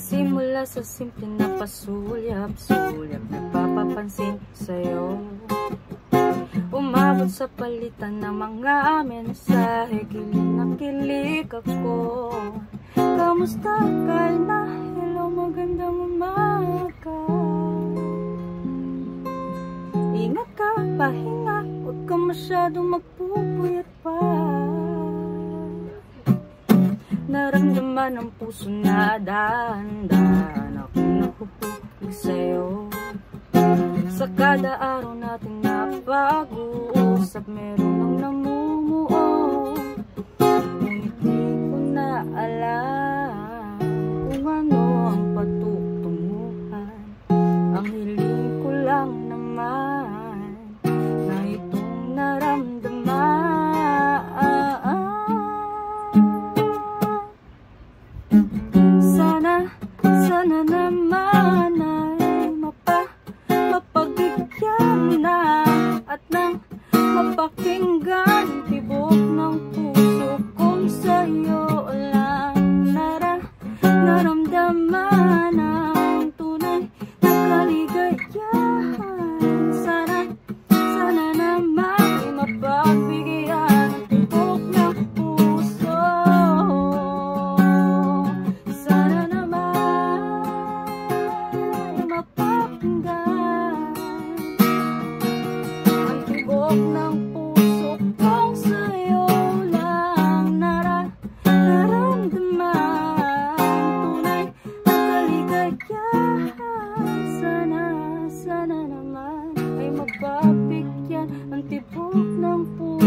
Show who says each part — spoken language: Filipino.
Speaker 1: Nagsimula sa simple na pasulyap-sulyap, nagpapapansin sa'yo. Umabot sa palitan ng mga mensahe, kilig na kilig ako. Kamusta ka na? Hello, magandang umaga. Ingat ka, pahinga, huwag ka masyadong magpupuyat pa. Naramdaman ng puso na dahan-dahan akong nahuhulog sa'yo. Sa kada araw natin na pag-uusap, meron ang namumuo. Ngunit di ko na alam kung ano ang patutunguhan. Ang hiling ko lang naman na itong naramdaman. Sana naman ay mapabigyan na at nang mapakinggan tibok ng puso kong sa'yo lang naramdaman ang tunay na kaligayahan. Sana naman ay mapagbigyan tibok ng puso. Sana ng puso kong sa'yo lang naramdaman tunay na kaligayahan. Sana naman ay mapapigyan ang tibok ng puso.